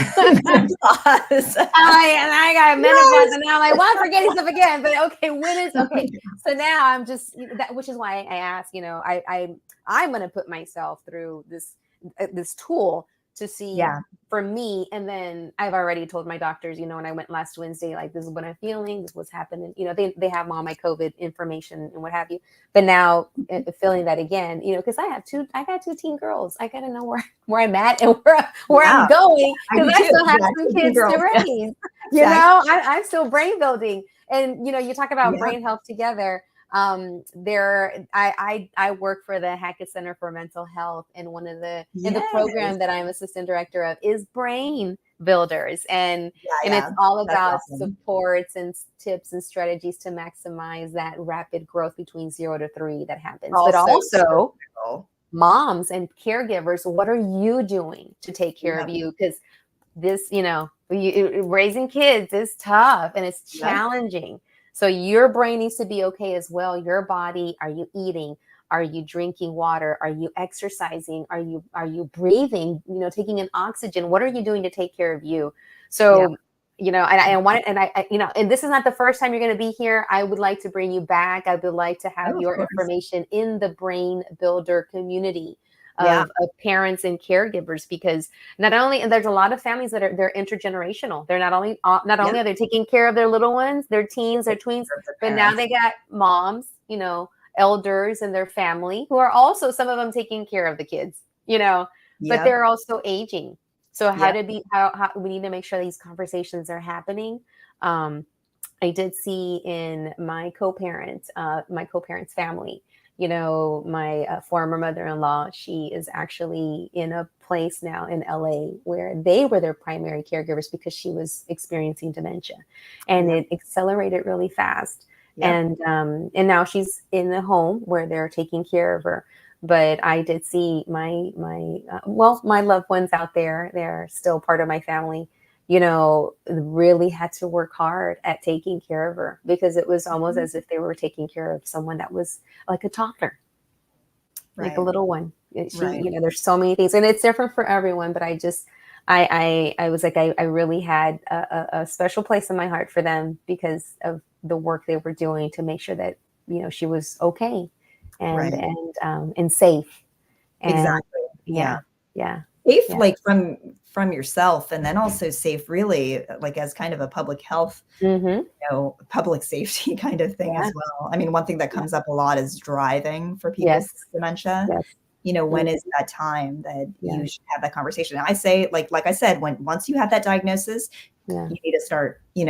got menopause, and now I'm like, well, I'm forgetting stuff again. But okay, okay? So now I'm just which is why I ask. I'm going to put myself through this tool to see for me. And then I've already told my doctors, when I went last Wednesday, like, this is what I'm feeling, this is what's happening. They have all my COVID information and what have you. But now feeling that again, because I got 2 teen girls. I got to know where I'm at and where I'm going, because I still have some kids to raise. I'm still brain building. And, you talk about brain health together. I work for the Hackett Center for Mental Health, and one of the program that I'm assistant director of is Brain Builders, and it's all about supports and tips and strategies to maximize that rapid growth between 0 to 3 that happens. But also moms and caregivers, what are you doing to take care of you? Because this, raising kids is tough and it's challenging. So your brain needs to be okay as well. Your body, are you eating? Are you drinking water? Are you exercising? Are you breathing, taking in oxygen? What are you doing to take care of you? So, and this is not the first time you're going to be here. I would like to bring you back. I would like to have your information in the Brain Builder community of parents and caregivers, because not only, and there's a lot of families that they're intergenerational. They're not only are they taking care of their little ones, their teens, their tweens, but now they got moms, elders in their family who are also, some of them, taking care of the kids, but they're also aging. So how we need to make sure these conversations are happening. I did see in my co-parents family, my former mother-in-law, she is actually in a place now in LA where they were their primary caregivers because she was experiencing dementia, and it accelerated really fast. And now she's in the home where they're taking care of her. But I did see my loved ones out there. They're still part of my family, really had to work hard at taking care of her, because it was almost as if they were taking care of someone that was like a toddler, like a little one. There's so many things, and it's different for everyone. But I was like, I really had a special place in my heart for them because of the work they were doing to make sure that, she was okay and safe. And, safe, like from yourself, and then also safe, really, like as kind of a public health, public safety kind of thing as well. I mean, one thing that comes up a lot is driving for people with dementia. When is that time that you should have that conversation? And I say, like I said, once you have that diagnosis, you need to start, you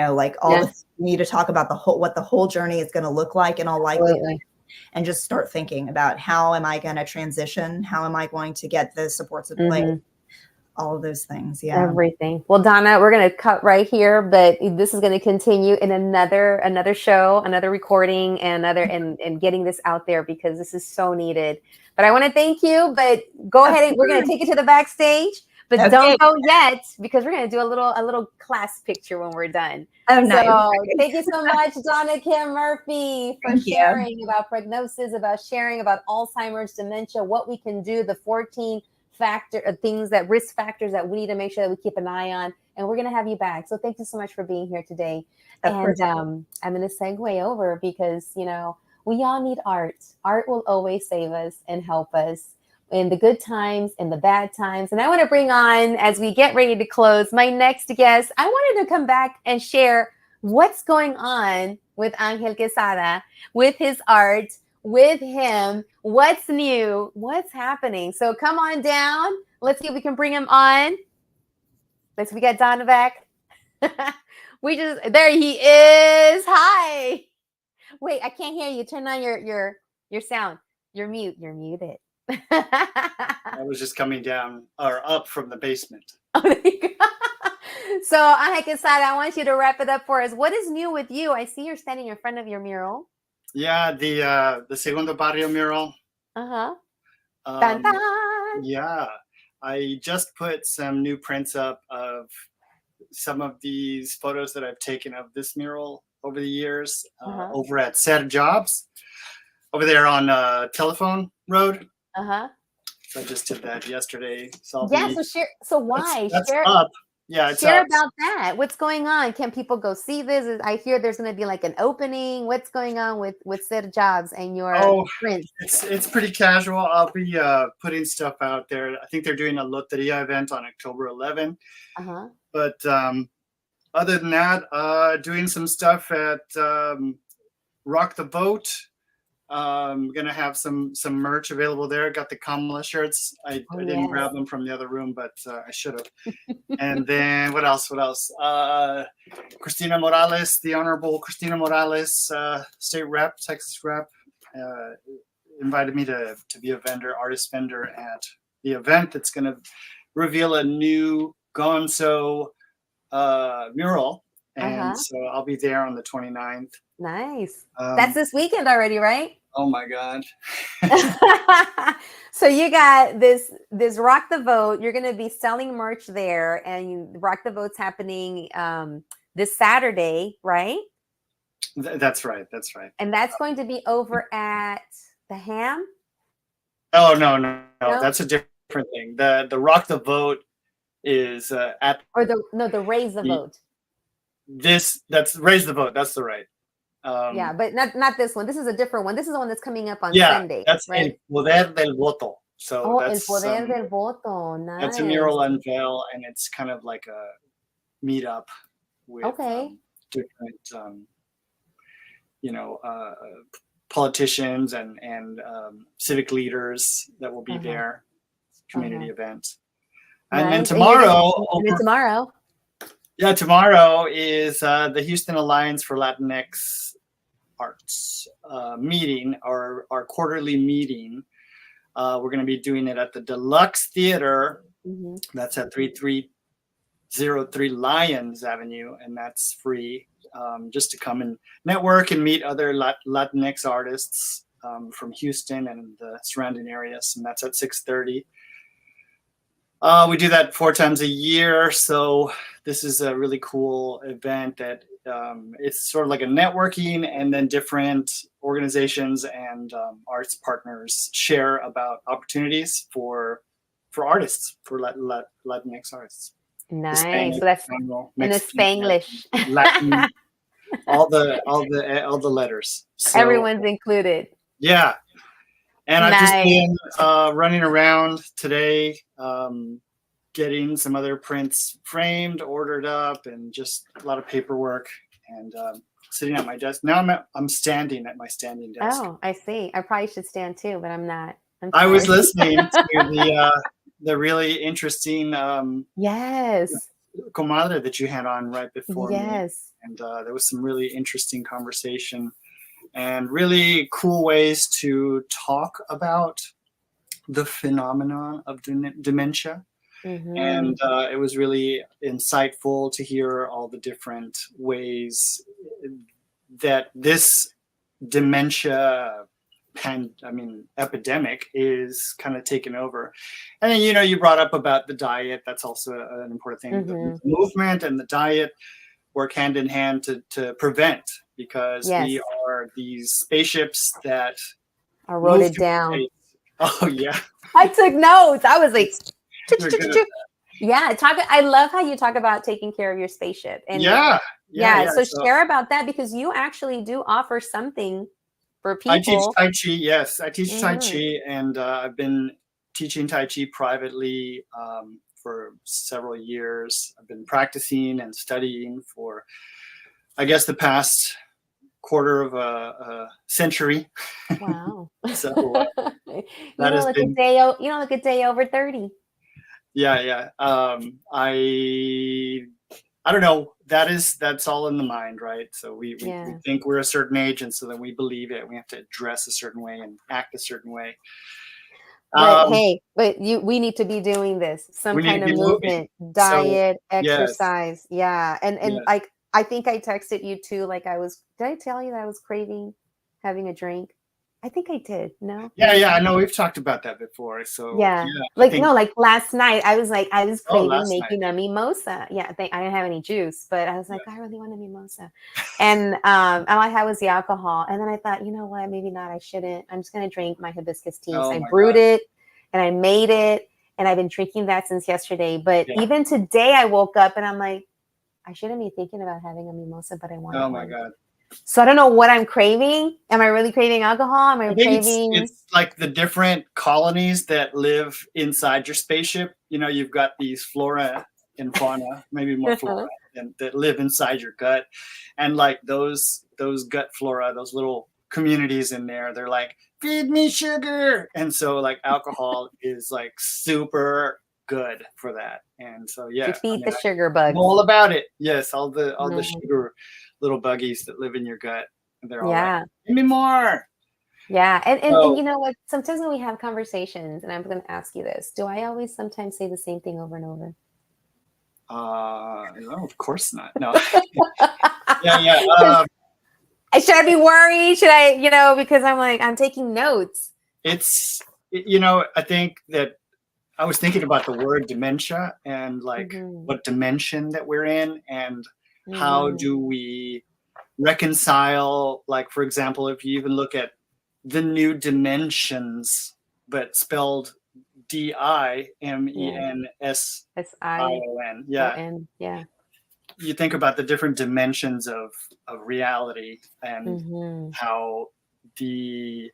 need to talk about what the whole journey is going to look like in all likelihood. And just start thinking about, how am I going to transition? How am I going to get the supports in place? All of those things. Everything. Well, Donna, we're going to cut right here, but this is going to continue in another show, another recording, and getting this out there, because this is so needed. But I want to thank you, but go ahead, and we're going to take it to the backstage, but don't go yet, because we're going to do a little class picture when we're done. Oh, nice. So thank you so much, Donna Kim Murphy, for sharing about prognosis, about sharing about Alzheimer's, dementia, what we can do, the 14 risk factors that we need to make sure that we keep an eye on, and we're going to have you back. So thank you so much for being here today. Of And course. I'm going to segue over because, you know, we all need art. Art will always save us and help us in the good times and the bad times. And I want to bring on, as we get ready to close, my next guest. I wanted to come back and share what's going on with Angel Quesada, with his art, with him, what's new, what's happening. So come on down. Let's see if we can bring him on. Let's see, we got Donna back. There he is. Hi. Wait, I can't hear you. Turn on your sound. You're muted. I was just coming down or up from the basement. Oh, there you go. So, Angel Quesada, I want you to wrap it up for us. What is new with you? I see you're standing in front of your mural. Yeah, the Segundo Barrio mural. Uh-huh. Dun, dun. Yeah, I just put some new prints up of some of these photos that I've taken of this mural over the years over at Ser Jobs over there on Telephone Road. So I just did that yesterday. So so why? That's up. Yeah, it's share up. About that. What's going on? Can people go see this? I hear there's going to be like an opening. What's going on with Ser Jobs and your prints? It's pretty casual. I'll be putting stuff out there. I think they're doing a Loteria event on October 11th. But other than that, doing some stuff at Rock the Vote. I'm gonna have some merch available there. Got the Kamala shirts. I didn't grab them from the other room, but I should have. And then what else? Cristina Morales, the Honorable Cristina Morales, state rep, Texas rep, invited me to be a artist vendor at the event that's gonna reveal a new Gonzo mural. And so I'll be there on the 29th. Nice. That's this weekend already, right? Oh my God. So you got this Rock the Vote. You're going to be selling merch there, and Rock the Vote's happening this Saturday, right? That's right. And that's going to be over at the Ham? Oh, no. That's a different thing. The Rock the Vote is at... Or the Raise the Vote. That's Raise the Vote. That's the right. Yeah, but not this one. This is a different one. This is the one that's coming up on Sunday. That's right? El Poder del Voto. So that's El Poder del Voto. Nice. That's a mural unveil, and it's kind of like a meetup with different, politicians and civic leaders that will be there. Community event. And then tomorrow. Yeah, tomorrow is the Houston Alliance for Latinx Arts meeting, our quarterly meeting. We're going to be doing it at the Deluxe Theater. That's at 3303 Lyons Avenue, and that's free just to come and network and meet other Latinx artists from Houston and the surrounding areas, and that's at 6:30. We do that 4 times a year, so this is a really cool event that it's sort of like a networking, and then different organizations and arts partners share about opportunities for artists, for Latinx artists. Nice. So that's in the Spanglish. Latin, all the letters. So, everyone's included. Yeah. And I've just been running around today, getting some other prints framed, ordered up, and just a lot of paperwork, and sitting at my desk. Now I'm standing at my standing desk. Oh, I see. I probably should stand too, but I'm not. I was listening to the really interesting Comadre that you had on right before me. And there was some really interesting conversation and really cool ways to talk about the phenomenon of dementia. And it was really insightful to hear all the different ways that this dementia epidemic is kind of taken over. And then, you brought up about the diet. That's also an important thing. The movement and the diet work hand in hand to prevent, because we are these spaceships that I wrote it down. Oh yeah. I took notes. I was like, Yeah, I love how you talk about taking care of your spaceship. And so share about that, because you actually do offer something for people. I teach Tai Chi. Yes, I teach Tai Chi, and I've been teaching Tai Chi privately for several years. I've been practicing and studying for, I guess, the past quarter of a century. Wow. So you don't look a day over 30. Yeah. I don't know. That's all in the mind, right? So we think we're a certain age, and so then we believe it. We have to dress a certain way and act a certain way. But we need to be doing this. Some kind of movement, diet, exercise. Yes. Yeah. And like, I think I texted you too. Like did I tell you that I was craving having a drink? I think I did. No. Yeah. I know we've talked about that before. So like last night I was craving making a mimosa. Yeah, I didn't have any juice, but I was like, I really want a mimosa. And all I had was the alcohol. And then I thought, you know what? Maybe not. I shouldn't. I'm just gonna drink my hibiscus tea. So I brewed it and I made it, and I've been drinking that since yesterday. But even today, I woke up and I'm like, I shouldn't be thinking about having a mimosa, but I want. Oh my God. So I don't know what I'm craving. Am I really craving alcohol? Am I craving? It's like the different colonies that live inside your spaceship. You know, you've got these flora and fauna, maybe more flora, that live inside your gut, and like those gut flora, those little communities in there. They're like, feed me sugar, and so like alcohol is like super good for that. And so to feed the sugar bugs. I'm all about it. Yes, all the sugar little buggies that live in your gut. And they're all like, give me more. Yeah. And you know what? Sometimes when we have conversations, and I'm going to ask you this, do I always sometimes say the same thing over and over? No, of course not. No. Should I be worried? Should I, because I'm like, I'm taking notes. It's, I think that I was thinking about the word dementia and like what dimension that we're in, and how do we reconcile, like, for example, if you even look at the new dimensions, but spelled DIMENSION. Yeah. You think about the different dimensions of reality, and how the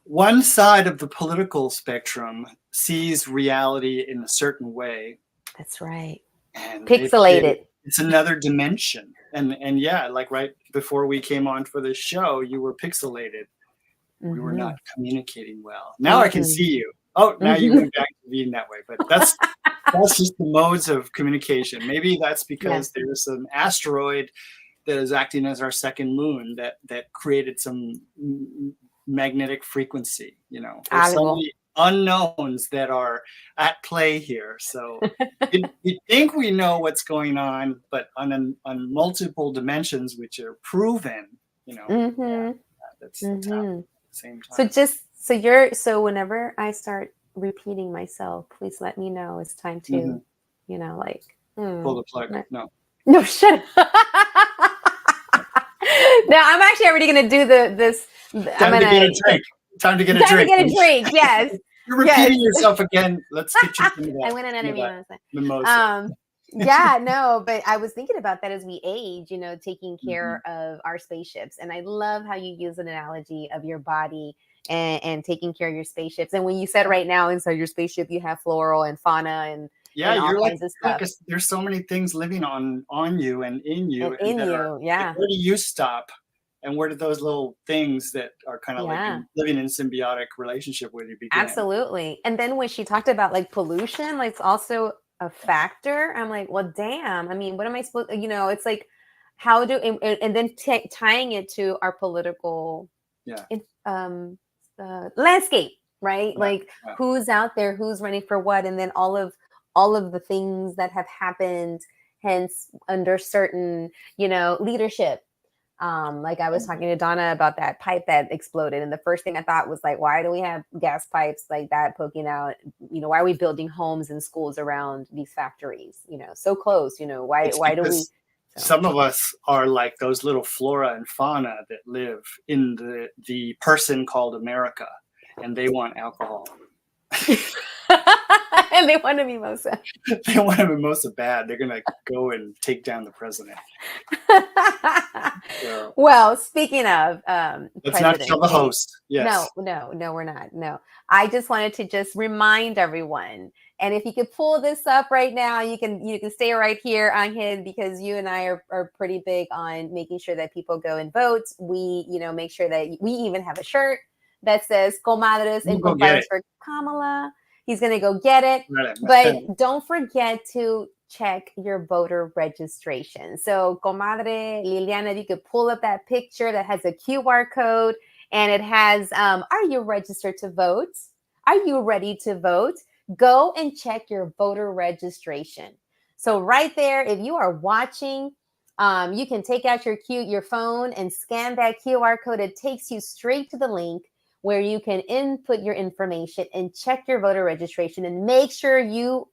one side of the political spectrum sees reality in a certain way. That's right. And pixelated. It's another dimension. And yeah, like right before we came on for this show, you were pixelated. We were not communicating well. Now I can see you. Oh, now you went back to being that way. But that's just the modes of communication. Maybe that's because there's an asteroid that is acting as our second moon that created some magnetic frequency. There's so many unknowns that are at play here. So you think we know what's going on, but on multiple dimensions, which are proven, that's at the same time. So whenever I start repeating myself, please let me know it's time to, pull the plug. No, shut up. Now I'm actually already going to do this. Time to get a drink. Time to get a drink. Yes. You're repeating yourself again. Let's get you into that. I went on an interview. Mimosa. No, but I was thinking about that as we age, taking care of our spaceships. And I love how you use an analogy of your body and taking care of your spaceships. And when you said right now inside your spaceship, you have floral and fauna and you're like, because there's so many things living on you and in you. Where do you stop? And where do those little things that are kind of like living in symbiotic relationship with you begin? Absolutely. And then when she talked about like pollution, like it's also a factor. I'm like, well, damn. I mean, what am I supposed? It's like, how do and then tying it to our political landscape, right? Who's out there, who's running for what, and then all of the things that have happened, hence under certain leadership. Like I was talking to Dona about that pipe that exploded. And the first thing I thought was like, why do we have gas pipes like that poking out? Why are we building homes and schools around these factories, so close, why do we? Some of us are like those little flora and fauna that live in the person called America, and they want alcohol. And they want a mimosa. They want a mimosa bad. They're gonna go and take down the president. So, well, speaking of let's not kill the host. Yes. No, we're not. No, I just wanted to just remind everyone. And if you could pull this up right now, you can stay right here, Angel, because you and I are pretty big on making sure that people go and vote. We, make sure that we even have a shirt that says Comadres and Compadres for Kamala. He's going to go get it. But don't forget to check your voter registration. So, Comadre Liliana, if you could pull up that picture that has a QR code and it has, are you registered to vote? Are you ready to vote? Go and check your voter registration. So right there, if you are watching, you can take out your phone and scan that QR code. It takes you straight to the link where you can input your information and check your voter registration and make sure you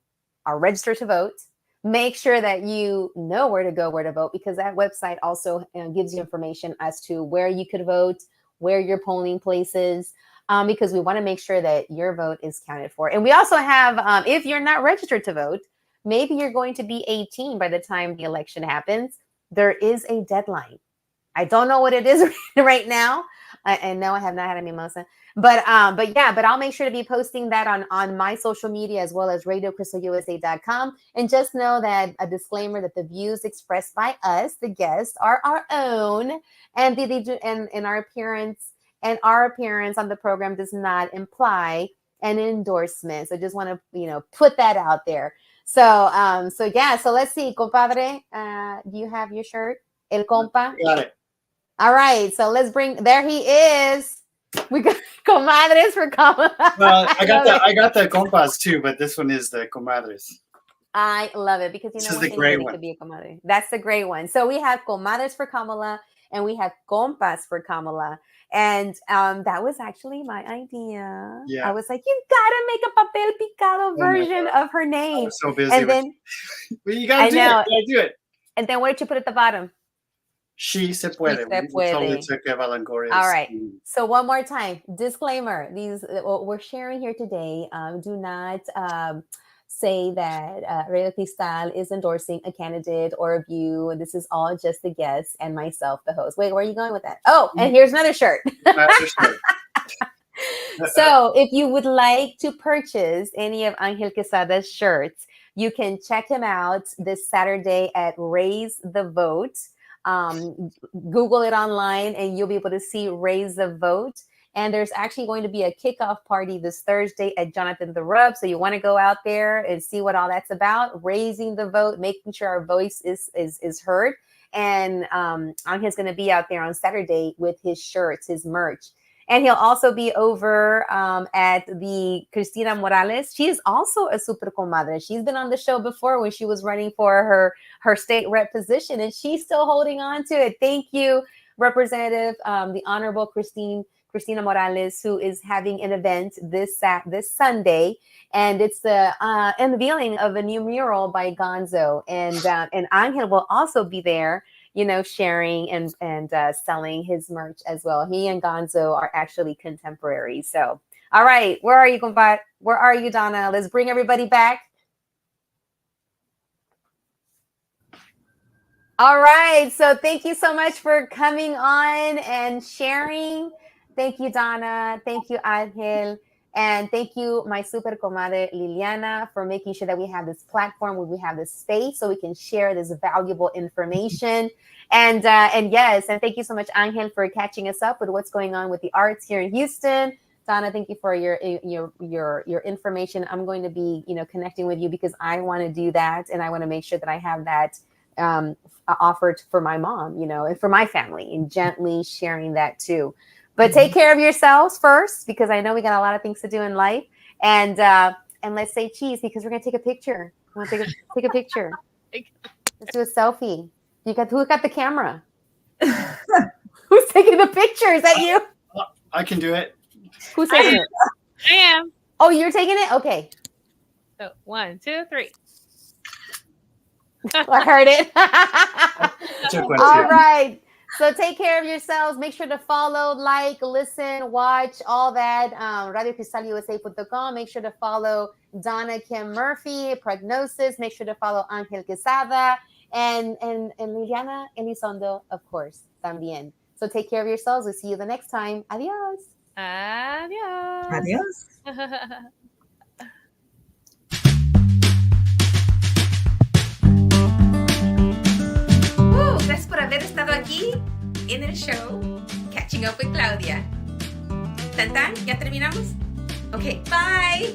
are registered to vote. Make sure that you know where to go, where to vote, because that website also gives you information as to where you could vote, where your polling place is, because we want to make sure that your vote is counted for. And we also have, if you're not registered to vote, maybe you're going to be 18 by the time the election happens. There is a deadline. I don't know what it is right now. And no, I have not had a mimosa. But I'll make sure to be posting that on my social media as well as RadioCrystalUSA.com. And just know that a disclaimer that the views expressed by us, the guests, are our own, and our appearance on the program does not imply an endorsement. So just want to put that out there. So let's see, compadre. Do you have your shirt? El compa. Got it. All right, so let's bring. There he is. We got comadres for Kamala. Well, I got the compas too, but this one is the comadres. I love it because this is the great one. Could be a comadre. That's the great one. So we have comadres for Kamala and we have compas for Kamala. And that was actually my idea. Yeah. I was like, you gotta make a papel picado version of her name. I was so busy. And then well, you gotta do it. And then what did you put at the bottom? She se puede. We totally took Eva Longoria's. All right. So one more time, disclaimer: these what we're sharing here today. Do not say that Radio Cristal is endorsing a candidate or a view. This is all just the guest and myself, the host. Wait, where are you going with that? Oh, and here's another shirt. So if you would like to purchase any of Angel Quesada's shirts, you can check him out this Saturday at Raise the Vote. Google it online and you'll be able to see Raise the Vote. And there's actually going to be a kickoff party this Thursday at Jonathan the Rub. So you want to go out there and see what all that's about. Raising the vote, making sure our voice is heard. And Angel's going to be out there on Saturday with his shirts, his merch. And he'll also be over at the Cristina Morales. She is also a super comadre. She's been on the show before when she was running for her state rep position, and she's still holding on to it. Thank you, Representative, the Honorable Cristina Morales, who is having an event this Sunday, and it's the unveiling of a new mural by Gonzo, and Angel will also be there, sharing and selling his merch as well. He and Gonzo are actually contemporaries. So, all right, where are you, compadre? Where are you, Donna? Let's bring everybody back. All right, so thank you so much for coming on and sharing. Thank you, Donna. Thank you, Angel. And thank you, my super comadre Liliana, for making sure that we have this platform where we have this space so we can share this valuable information. And yes, and thank you so much, Angel, for catching us up with what's going on with the arts here in Houston. Donna, thank you for your information. I'm going to be, connecting with you because I want to do that, and I want to make sure that I have that offered for my mom, and for my family, and gently sharing that too. But take care of yourselves first, because I know we got a lot of things to do in life. And let's say cheese, because we're gonna take a picture. Want to take a picture? Let's do a selfie. Who got the camera? Who's taking the picture? Is that you? I can do it. Who's taking it? I am. Oh, you're taking it? Okay. So 1, 2, 3. I heard it. All right. So take care of yourselves. Make sure to follow, like, listen, watch, all that. RadioCristalUSA.com. Make sure to follow Donna Kim Murphy, Prognosis. Make sure to follow Angel Quesada and Liliana Elizondo, of course, también. So take care of yourselves. We'll see you the next time. Adios. Adios. Adios. Gracias por haber estado aquí en el show Catching Up with Claudia. ¿Tan tan? ¿Ya terminamos? Ok, bye.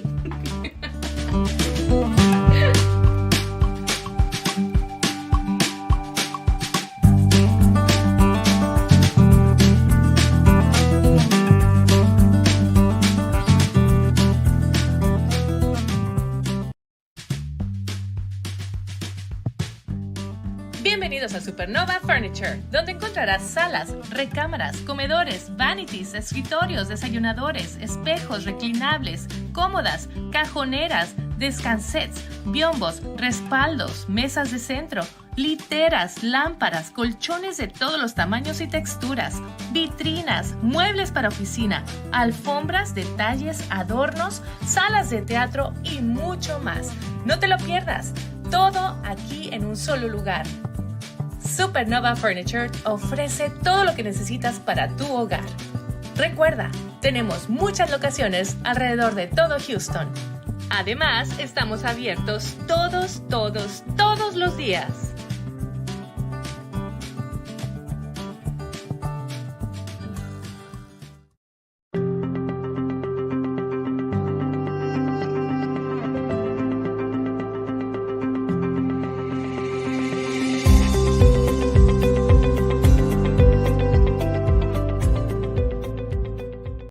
Bienvenidos a Supernova Furniture, donde encontrarás salas, recámaras, comedores, vanities, escritorios, desayunadores, espejos reclinables, cómodas, cajoneras, descansets, biombos, respaldos, mesas de centro, literas, lámparas, colchones de todos los tamaños y texturas, vitrinas, muebles para oficina, alfombras, detalles, adornos, salas de teatro y mucho más. No te lo pierdas, todo aquí en un solo lugar. Supernova Furniture ofrece todo lo que necesitas para tu hogar. Recuerda, tenemos muchas locaciones alrededor de todo Houston. Además, estamos abiertos todos los días.